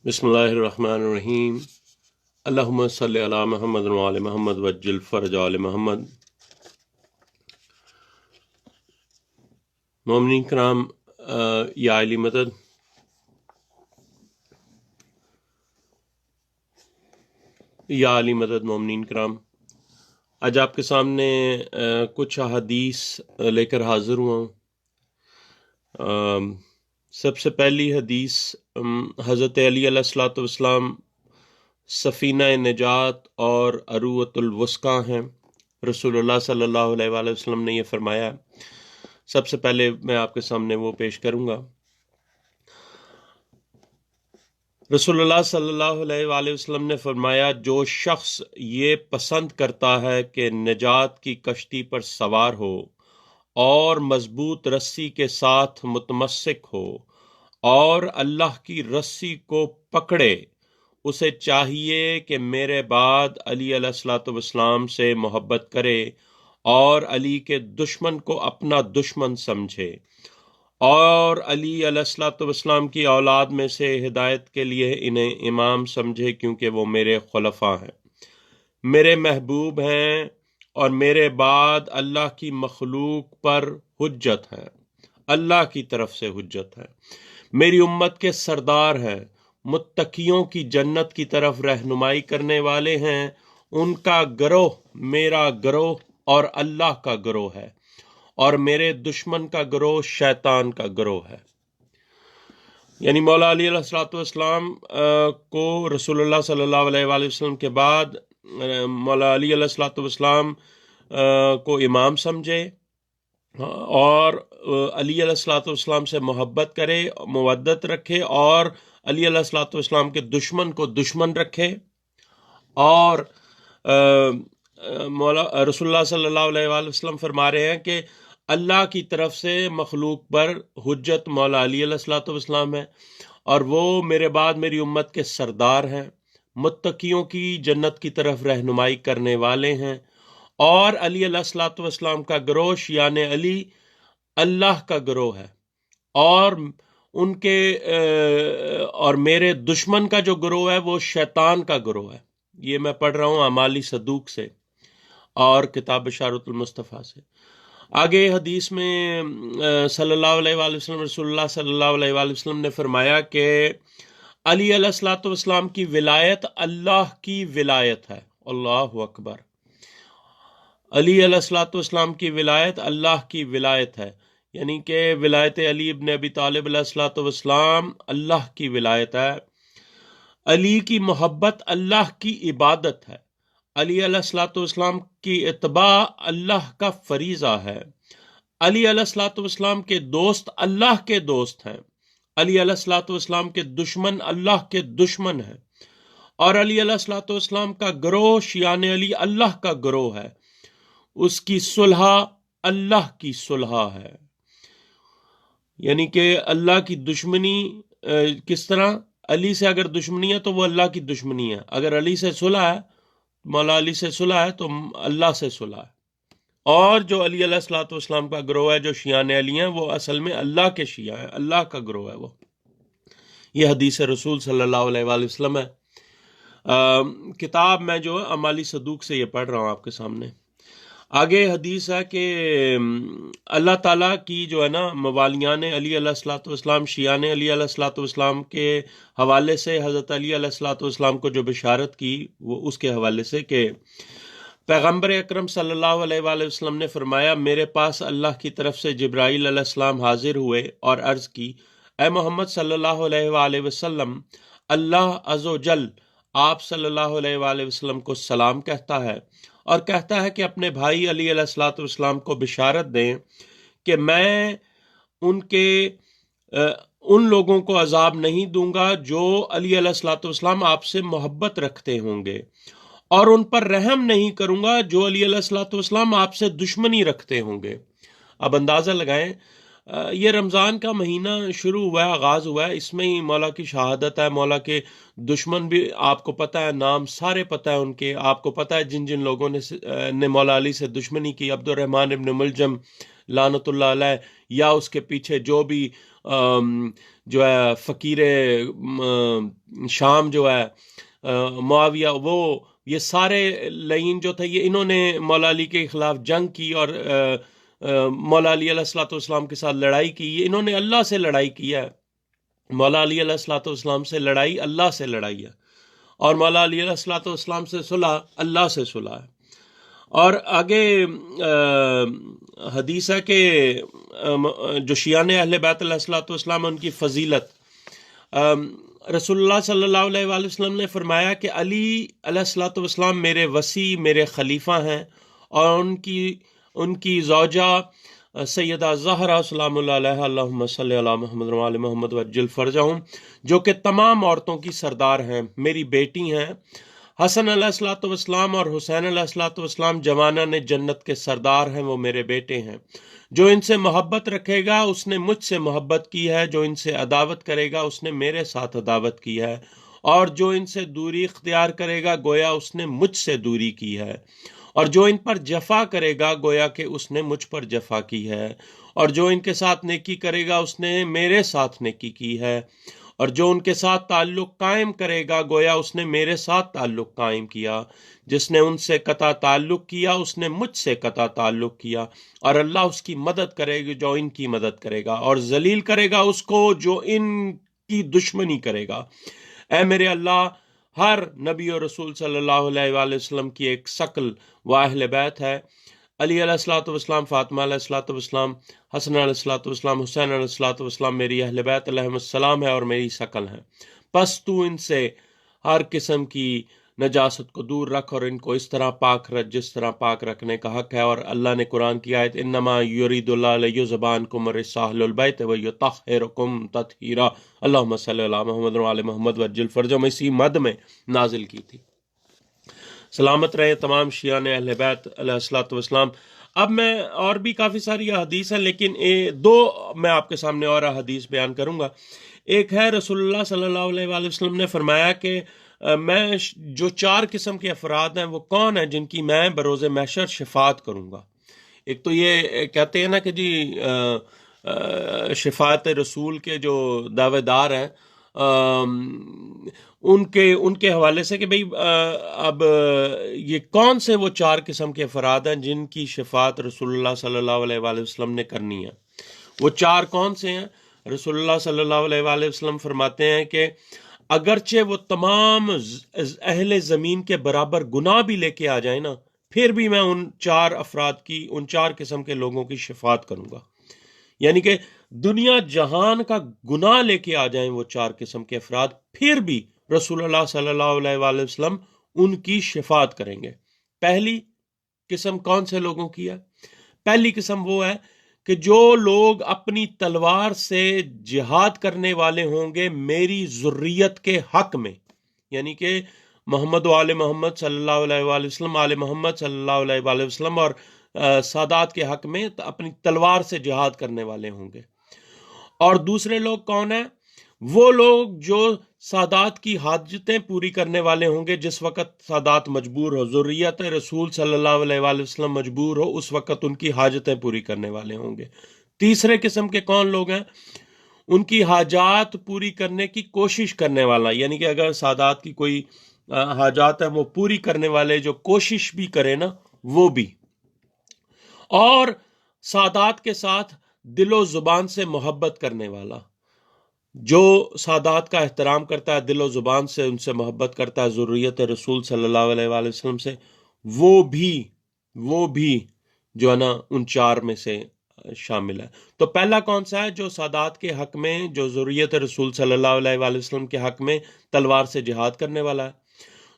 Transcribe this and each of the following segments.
بسم اللہ الرحمن الرحیم۔ اللہم صلی علی محمد وعلی محمد وجل فرج آل محمد۔ مومنین کرام، یا علی مدد، یا علی مدد مومنین کرام، آج آپ کے سامنے کچھ احادیث لے کر حاضر ہوا ہوں۔ سب سے پہلی حدیث حضرت علی علیہ الصلوۃ والسلام سفینہ نجات اور عروۃ الوثقیٰ ہیں۔ رسول اللہ صلی اللہ علیہ وآلہ وسلم نے یہ فرمایا۔ سب سے پہلے میں آپ کے سامنے وہ پیش کروں گا۔ رسول اللہ صلی اللہ علیہ وآلہ وسلم نے فرمایا، جو شخص یہ پسند کرتا ہے کہ نجات کی کشتی پر سوار ہو اور مضبوط رسی کے ساتھ متمسک ہو اور اللہ کی رسی کو پکڑے، اسے چاہیے کہ میرے بعد علی علیہ الصلوۃ والسلام سے محبت کرے اور علی کے دشمن کو اپنا دشمن سمجھے، اور علی علیہ الصلوۃ والسلام کی اولاد میں سے ہدایت کے لیے انہیں امام سمجھے، کیونکہ وہ میرے خلفاء ہیں، میرے محبوب ہیں اور میرے بعد اللہ کی مخلوق پر حجت ہے، اللہ کی طرف سے حجت ہے، میری امت کے سردار ہیں، متقیوں کی جنت کی طرف رہنمائی کرنے والے ہیں، ان کا گروہ میرا گروہ اور اللہ کا گروہ ہے، اور میرے دشمن کا گروہ شیطان کا گروہ ہے۔ یعنی مولا علی علیہ الصلوۃ والسلام کو رسول اللہ صلی اللہ علیہ وآلہ وسلم کے بعد مولا علی علیہ الصلوۃ والسلام کو امام سمجھے اور علی علیہ الصلوۃ والسلام سے محبت کرے، مودت رکھے، اور علی علیہ الصلوۃ والسلام کے دشمن کو دشمن رکھے، اور مولا رسول اللہ صلی اللہ علیہ وآلہ وسلم فرما رہے ہیں کہ اللہ کی طرف سے مخلوق پر حجت مولا علی علیہ الصلوۃ والسلام ہے، اور وہ میرے بعد میری امت کے سردار ہیں، متقیوں کی جنت کی طرف رہنمائی کرنے والے ہیں، اور علی علیہ الصلوۃ والسلام کا گروہ یعنی علی اللہ کا گروہ ہے، اور ان کے اور میرے دشمن کا جو گروہ ہے وہ شیطان کا گروہ ہے۔ یہ میں پڑھ رہا ہوں اعمالی صدوق سے اور کتاب بشارۃ المصطفیٰ سے۔ آگے حدیث میں صلی اللہ علیہ وآلہ وسلم رسول اللہ صلی اللہ علیہ وآلہ وسلم نے فرمایا کہ علی علیہ الصلوۃ والسلام کی ولایت اللہ کی ولایت ہے۔ اللہ اکبر۔ علی علیہ الصلوۃ والسلام کی ولایت اللہ کی ولایت ہے، یعنی کہ ولایت علی ابن ابی طالب علیہ الصلوۃ والسلام اللہ کی ولایت ہے۔ علی کی محبت اللہ کی عبادت ہے، علی علیہ الصلوۃ والسلام کی اتباع اللہ کا فریضہ ہے، علی علیہ الصلوۃ والسلام کے دوست اللہ کے دوست ہیں، علی علیہ الصلوۃ والسلام کے دشمن اللہ کے دشمن ہیں، اور علی علیہ الصلوۃ والسلام کا گروہ شیعان علی اللہ کا گروہ ہے، اس کی صلح اللہ کی صلح ہے۔ یعنی کہ اللہ کی دشمنی کس طرح؟ علی سے اگر دشمنی ہے تو وہ اللہ کی دشمنی ہے، اگر علی سے صلح ہے، مولا علی سے صلح ہے، تو اللہ سے صلح ہے۔ اور جو علی علیہ الصلوۃ والسلام کا گروہ ہے، جو شیعان علی ہیں، وہ اصل میں اللہ کے شیعہ ہیں، اللہ کا گروہ ہے وہ۔ یہ حدیث رسول صلی اللہ علیہ وآلہ وسلم ہے۔ کتاب میں جو اعمالی صدوق سے یہ پڑھ رہا ہوں آپ کے سامنے۔ آگے حدیث ہے کہ اللہ تعالیٰ کی جو ہے نا موالیان علی علیہ الصلوۃ والسلام، شیعان علی علیہ الصلوۃ والسلام کے حوالے سے حضرت علی علیہ الصلوۃ والسلام کو جو بشارت کی، وہ اس کے حوالے سے کہ پیغمبر اکرم صلی اللہ علیہ وآلہ وسلم نے فرمایا، میرے پاس اللہ کی طرف سے جبرائیل علیہ السلام حاضر ہوئے اور عرض کی، اے محمد صلی اللہ علیہ وآلہ وسلم، اللہ عز و جل آپ صلی اللہ علیہ وآلہ وسلم کو سلام کہتا ہے اور کہتا ہے کہ اپنے بھائی علی علیہ الصلوۃ والسلام کو بشارت دیں کہ میں ان لوگوں کو عذاب نہیں دوں گا جو علی علیہ الصلوۃ والسلام آپ سے محبت رکھتے ہوں گے، اور ان پر رحم نہیں کروں گا جو علی علیہ الصلوۃ والسلام آپ سے دشمنی رکھتے ہوں گے۔ اب اندازہ لگائیں، یہ رمضان کا مہینہ شروع ہوا ہے، آغاز ہوا ہے، اس میں ہی مولا کی شہادت ہے، مولا کے دشمن بھی آپ کو پتہ ہے، نام سارے پتہ ہے ان کے، آپ کو پتہ ہے جن جن لوگوں نے مولا علی سے دشمنی کی، عبد الرحمن ابن ملجم لعنت اللہ علیہ، یا اس کے پیچھے جو بھی جو ہے فقیر شام جو ہے معاویہ، وہ یہ سارے لعین جو تھے، یہ انہوں نے مولا علی کے خلاف جنگ کی اور مولا علی علیہ الصلوۃ والسلام کے ساتھ لڑائی کی. یہ انہوں نے اللہ سے لڑائی کی ہے. مولا علی علیہ الصلوۃ والسلام سے لڑائی اللہ سے لڑائی ہے، اور مولا علی علیہ الصلوۃ والسلام سے صلح اللہ سے صلح ہے. اور آگے حدیث ہے کہ جو شیعان اہل بیت علیہ الصلوۃ والسلام ان کی فضیلت، رسول اللہ صلی اللہ علیہ وآلہ وسلم نے فرمایا کہ علی علیہ الصلوۃ والسلام میرے وصی، میرے خلیفہ ہیں، اور ان کی زوجہ سیدہ زہرا سلام اللہ علیہ، اللہم صلی علی محمد و علی محمد وعجل فرجہم، جو کہ تمام عورتوں کی سردار ہیں، میری بیٹی ہیں. حسن علیہ الصلوۃ والسلام اور حسین علیہ الصلوۃ والسلام جوانان جنت کے سردار ہیں، وہ میرے بیٹے ہیں. جو ان سے محبت رکھے گا اس نے مجھ سے محبت کی ہے، جو ان سے عداوت کرے گا اس نے میرے ساتھ عداوت کی ہے، اور جو ان سے دوری اختیار کرے گا گویا اس نے مجھ سے دوری کی ہے، اور جو ان پر جفا کرے گا گویا کہ اس نے مجھ پر جفا کی ہے، اور جو ان کے ساتھ نیکی کرے گا اس نے میرے ساتھ نیکی کی ہے، اور جو ان کے ساتھ تعلق قائم کرے گا گویا اس نے میرے ساتھ تعلق قائم کیا. جس نے ان سے قطع تعلق کیا اس نے مجھ سے قطع تعلق کیا، اور اللہ اس کی مدد کرے گا جو ان کی مدد کرے گا، اور ذلیل کرے گا اس کو جو ان کی دشمنی کرے گا. اے میرے اللہ، ہر نبی اور رسول صلی اللہ علیہ وآلہ وسلم کی ایک شکل و اہل بیت ہے. علی علیہ الصلوۃ والسلام، فاطمہ علیہ الصلوۃ والسلام، حسن علیہ الصلوۃ والسلام، حسین علیہ الصلوۃ والسلام میری اہل بیت علیہم السلام ہے اور میری شکل ہے. پس تو ان سے ہر قسم کی نجاست کو دور رکھ اور ان کو اس طرح پاک رکھ جس طرح پاک رکھنے کا حق ہے. اور اللہ نے قرآن کی آیت انما یرید اللہ لیذھب عنکم الرجس اہل البیت ویطہرکم تطہیرا، اللہم صلی علی محمد وعلی محمد وعجل فرجہم، اسی مد میں نازل کی تھی. سلامت رہے تمام شیعان اہل بیت علیہ الصلوۃ والسلام. اب میں اور بھی کافی ساری حدیث ہیں، لیکن دو میں آپ کے سامنے اور حدیث بیان کروں گا. ایک ہے رسول اللہ صلی اللہ علیہ وآلہ وسلم نے فرمایا کہ میں جو 4 قسم کے افراد ہیں وہ کون ہیں جن کی میں بروز محشر شفاعت کروں گا. ایک تو یہ کہتے ہیں نا کہ جی شفاعت رسول کے جو دعوے دار ہیں ان کے حوالے سے کہ بھئی اب یہ کون سے وہ 4 قسم کے افراد ہیں جن کی شفاعت رسول اللہ صلی اللہ علیہ وآلہ وسلم نے کرنی ہے. وہ 4 کون سے ہیں؟ رسول اللہ صلی اللہ علیہ وآلہ وسلم فرماتے ہیں کہ اگرچہ وہ تمام اہل زمین کے برابر گناہ بھی لے کے آ جائیں نا، پھر بھی میں ان 4 افراد کی، ان 4 قسم کے لوگوں کی شفاعت کروں گا. یعنی کہ دنیا جہان کا گناہ لے کے آ جائیں وہ 4 قسم کے افراد، پھر بھی رسول اللہ صلی اللہ علیہ وآلہ وسلم ان کی شفاعت کریں گے. پہلی قسم کون سے لوگوں کی ہے؟ پہلی قسم وہ ہے کہ جو لوگ اپنی تلوار سے جہاد کرنے والے ہوں گے میری ذریت کے حق میں، یعنی کہ محمد و آل محمد صلی اللہ علیہ وآلہ وسلم، آل محمد صلی اللہ علیہ وآلہ وسلم اور سادات کے حق میں اپنی تلوار سے جہاد کرنے والے ہوں گے. اور دوسرے لوگ کون ہیں؟ وہ لوگ جو سادات کی حاجتیں پوری کرنے والے ہوں گے جس وقت سادات مجبور ہو، ذریت رسول صلی اللہ علیہ وآلہ وسلم مجبور ہو، اس وقت ان کی حاجتیں پوری کرنے والے ہوں گے. تیسرے قسم کے کون لوگ ہیں؟ ان کی حاجات پوری کرنے کی کوشش کرنے والا، یعنی کہ اگر سادات کی کوئی حاجات ہیں وہ پوری کرنے والے جو کوشش بھی کرے نا وہ بھی، اور سادات کے ساتھ دل و زبان سے محبت کرنے والا، جو سادات کا احترام کرتا ہے، دل و زبان سے ان سے محبت کرتا ہے ذریت رسول صلی اللہ علیہ وآلہ وسلم سے، وہ بھی جو ہے نا ان 4 میں سے شامل ہے. تو پہلا کون سا ہے؟ جو سادات کے حق میں، جو ذریت رسول صلی اللہ علیہ وآلہ وسلم کے حق میں تلوار سے جہاد کرنے والا ہے.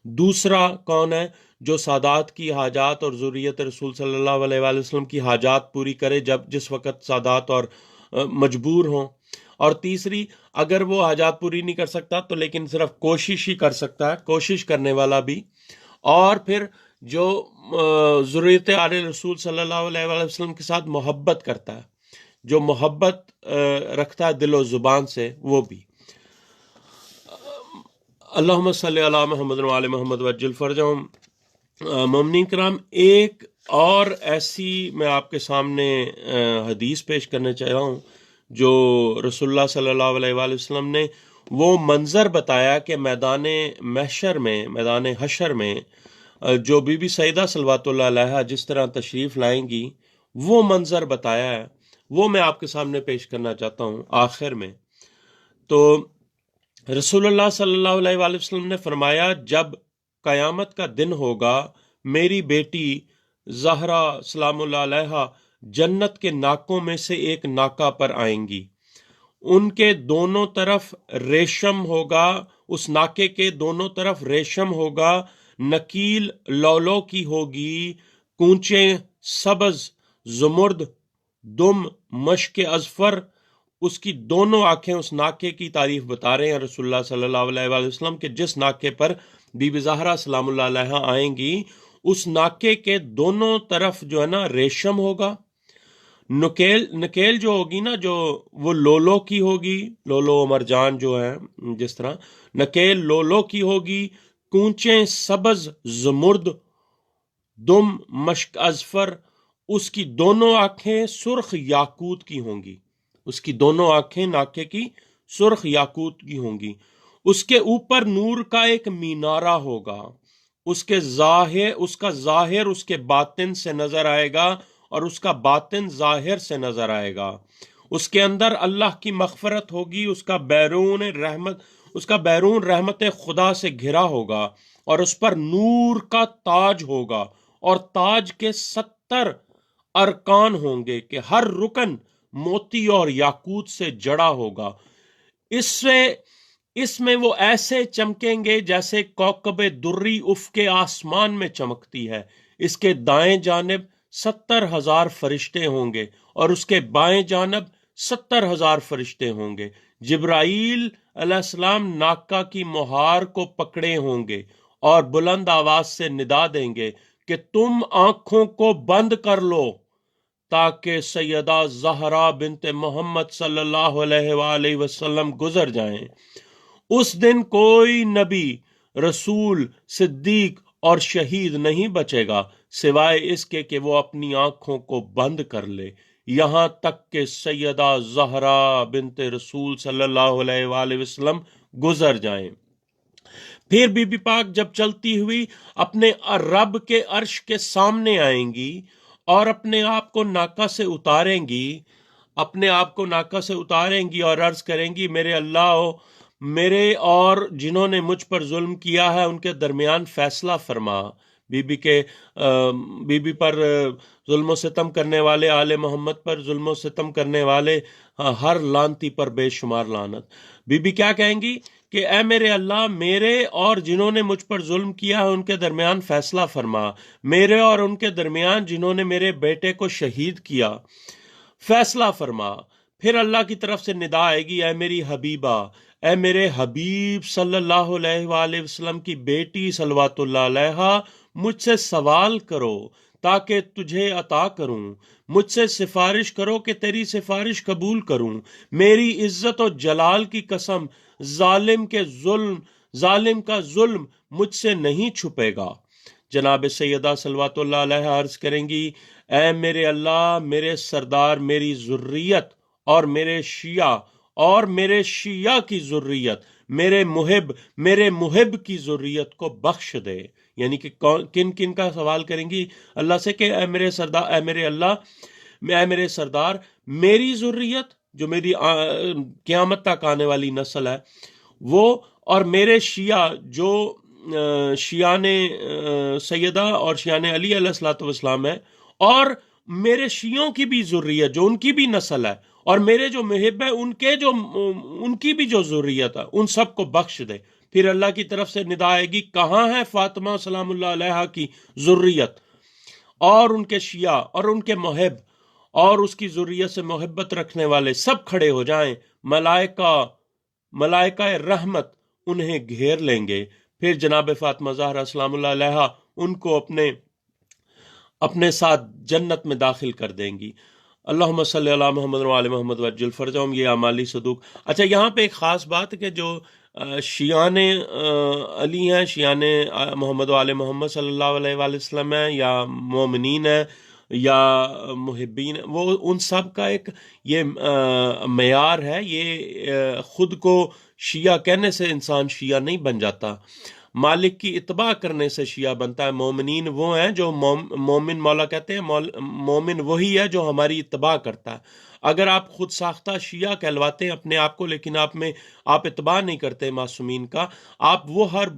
دوسرا کون ہے؟ جو سادات کی حاجات اور ذریت رسول صلی اللہ علیہ وآلہ وسلم کی حاجات پوری کرے جس وقت سادات اور مجبور ہوں. اور تیسری، اگر وہ حاجات پوری نہیں کر سکتا تو لیکن صرف کوشش ہی کر سکتا ہے، کوشش کرنے والا بھی. اور پھر جو ذریت آل رسول صلی اللہ علیہ وآلہ وسلم کے ساتھ محبت کرتا ہے، جو محبت رکھتا ہے دل و زبان سے، وہ بھی. اللہم صلی علی محمد وعلی محمد وعجل فرجہم. مومنین کرام، ایک اور ایسی میں آپ کے سامنے حدیث پیش کرنے چاہ رہا ہوں جو رسول اللہ صلی اللہ علیہ وآلہ وسلم نے وہ منظر بتایا کہ میدان محشر میں، میدان حشر میں جو بی بی سیدہ صلوات اللہ علیہا جس طرح تشریف لائیں گی، وہ منظر بتایا ہے، وہ میں آپ کے سامنے پیش کرنا چاہتا ہوں آخر میں۔ تو رسول اللہ صلی اللہ علیہ وآلہ وسلم نے فرمایا، جب قیامت کا دن ہوگا، میری بیٹی زہرا سلام اللہ علیہا جنت کے ناکوں میں سے ایک ناکہ پر آئیں گی، ان کے دونوں طرف ریشم ہوگا، اس ناکے کے دونوں طرف ریشم ہوگا، نکیل لولو کی ہوگی، کونچے سبز زمرد دم مشک ازفر، اس کی دونوں آنکھیں، اس ناکے کی تعریف بتا رہے ہیں رسول اللہ صلی اللہ علیہ وآلہ وسلم کہ جس ناکے پر بی بی زہرا سلام اللہ علیہا آئیں گی، اس ناکے کے دونوں طرف جو ہے نا ریشم ہوگا، نکیل جو ہوگی نا، جو وہ لولو کی ہوگی، لولو و مرجان جو ہے جس طرح، نکیل لولو کی ہوگی، کونچے سبز زمرد دم مشک ازفر، اس کی دونوں آنکھیں سرخ یاقوت کی ہوں گی، اس کی دونوں آنکھیں ناکے کی سرخ یاقوت کی ہوں گی، اس کے اوپر نور کا ایک مینارہ ہوگا، اس کا ظاہر اس کے باطن سے نظر آئے گا اور اس کا باطن ظاہر سے نظر آئے گا، اس کے اندر اللہ کی مغفرت ہوگی، اس کا بیرون رحمت خدا سے گھرا ہوگا، اور اس پر نور کا تاج ہوگا، اور تاج کے 70 ارکان ہوں گے کہ ہر رکن موتی اور یاقوت سے جڑا ہوگا، اس میں وہ ایسے چمکیں گے جیسے کوکب دری افق آسمان میں چمکتی ہے، اس کے دائیں جانب 70,000 فرشتے ہوں گے اور اس کے بائیں جانب 70,000 فرشتے ہوں گے، جبرائیل علیہ السلام ناکہ کی مہار کو پکڑے ہوں گے اور بلند آواز سے ندا دیں گے کہ تم آنکھوں کو بند کر لو تاکہ سیدہ زہرا بنت محمد صلی اللہ علیہ وآلہ وسلم گزر جائیں۔ اس دن کوئی نبی، رسول، صدیق اور شہید نہیں بچے گا سوائے اس کے کہ وہ اپنی آنکھوں کو بند کر لے، یہاں تک کہ سیدہ زہرا بنت رسول صلی اللہ علیہ وآلہ وسلم گزر جائیں۔ پھر بی بی پاک جب چلتی ہوئی اپنے رب کے عرش کے سامنے آئیں گی اور اپنے آپ کو ناکہ سے اتاریں گی اور عرض کریں گی، میرے اللہ، میرے اور جنہوں نے مجھ پر ظلم کیا ہے ان کے درمیان فیصلہ فرما۔ بی بی پر ظلم و ستم کرنے والے، آل محمد پر ظلم و ستم کرنے والے، ہر لعنتی پر بے شمار لعنت۔ بی بی کیا کہیں گی کہ اے میرے اللہ، میرے اور جنہوں نے مجھ پر ظلم کیا ہے ان کے درمیان فیصلہ فرما، میرے اور ان کے درمیان جنہوں نے میرے بیٹے کو شہید کیا فیصلہ فرما۔ پھر اللہ کی طرف سے ندا آئے گی، اے میری حبیبہ، اے میرے حبیب صلی اللہ علیہ وآلہ وسلم کی بیٹی صلوات اللہ علیہا، مجھ سے سوال کرو تاکہ تجھے عطا کروں، مجھ سے سفارش کرو کہ تیری سفارش قبول کروں، میری عزت و جلال کی قسم، ظالم کا ظلم مجھ سے نہیں چھپے گا۔ جناب سیدہ صلوات اللہ علیہ عرض کریں گی، اے میرے اللہ، میرے سردار، میری ذریت اور میرے شیعہ کی ذریت، میرے محب کی ذریت کو بخش دے۔ یعنی کہ کن کا سوال کریں گی اللہ سے کہ اے میرے سردار، میری ذریت جو میری قیامت تک آنے والی نسل ہے وہ، اور میرے شیعہ جو شیعان سیدہ اور شیعان علی علیہ الصلوۃ والسلام ہے، اور میرے شیعوں کی بھی ذریت جو ان کی بھی نسل ہے، اور میرے جو محب ہے ان کی بھی جو ذریت ہے، ان سب کو بخش دے۔ پھر اللہ کی طرف سے ندا آئے گی، کہاں ہے فاطمہ سلام اللہ علیہا کی ذریت اور ان کے شیعہ اور ان کے محب اور اس کی ذریت سے محبت رکھنے والے سب کھڑے ہو جائیں، ملائکہ رحمت انہیں گھیر لیں گے۔ پھر جناب فاطمہ زہرا سلام اللہ علیہا ان کو اپنے ساتھ جنت میں داخل کر دیں گی۔ اللہم صلی علی محمد و آل محمد وعجل فرجہم، یہ اعمالی صدوق۔ اچھا، یہاں پہ ایک خاص بات ہے کہ جو شیعان علی ہیں، شیعان محمد و آل محمد صلی اللہ علیہ وآلہ وسلم ہیں، یا مومنین ہیں یا محبین، وہ ان سب کا ایک یہ معیار ہے. یہ خود کو شیعہ کہنے سے انسان شیعہ نہیں بن جاتا، مالک کی اتباع کرنے سے شیعہ بنتا ہے. مومنین وہ ہیں جو مومن، مولا کہتے ہیں مومن وہی ہے جو ہماری اتباع کرتا ہے. اگر آپ خود ساختہ شیعہ کہلواتے ہیں اپنے آپ کو، لیکن آپ اتباع نہیں کرتے معصومین کا، آپ وہ ہر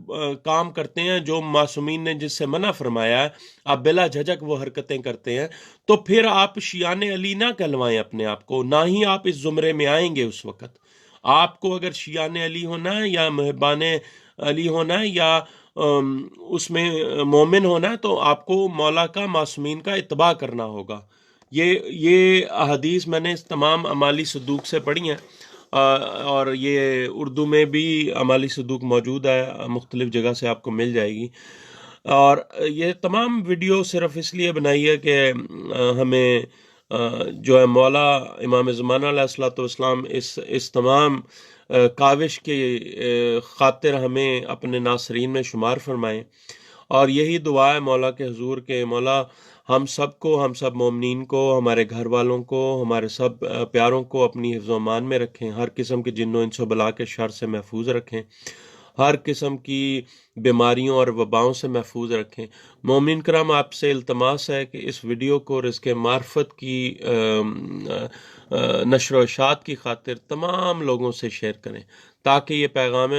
کام کرتے ہیں جو معصومین نے جس سے منع فرمایا ہے، آپ بلا جھجک وہ حرکتیں کرتے ہیں، تو پھر آپ شیعان علی نہ کہلوائیں اپنے آپ کو، نہ ہی آپ اس زمرے میں آئیں گے. اس وقت آپ کو اگر شیعان علی ہونا ہے یا محبان علی ہونا ہے یا اس میں مومن ہونا ہے، تو آپ کو مولا کا، معصومین کا اتباع کرنا ہوگا. یہ احادیث میں نے تمام اعمالی صدوق سے پڑھی ہیں، اور یہ اردو میں بھی اعمالی صدوق موجود ہے، مختلف جگہ سے آپ کو مل جائے گی. اور یہ تمام ویڈیو صرف اس لیے بنائی ہے کہ ہمیں جو ہے مولا امام زمانہ علیہ الصلوۃ والسلام اس تمام کاوش کے خاطر ہمیں اپنے ناصرین میں شمار فرمائیں. اور یہی دعا ہے مولا کے حضور کے مولا ہم سب کو، ہم سب مومنین کو، ہمارے گھر والوں کو، ہمارے سب پیاروں کو اپنی حفظ و امان میں رکھیں، ہر قسم کے جن و انس و بلا کے شر سے محفوظ رکھیں، ہر قسم کی بیماریوں اور وباؤں سے محفوظ رکھیں. مومن کرام، آپ سے التماس ہے کہ اس ویڈیو کو رزق معرفت کی نشر و اشاعت کی خاطر تمام لوگوں سے شیئر کریں، تاکہ یہ پیغام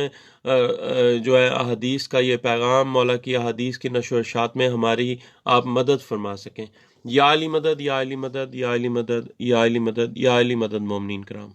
جو ہے احادیث کا، یہ پیغام مولا کی احادیث کی نشر و اشاعت میں ہماری آپ مدد فرما سکیں. یا علی مدد، یا علی مدد، یا علی مدد، یا علی مدد، یا علی مدد. مومنین کرام.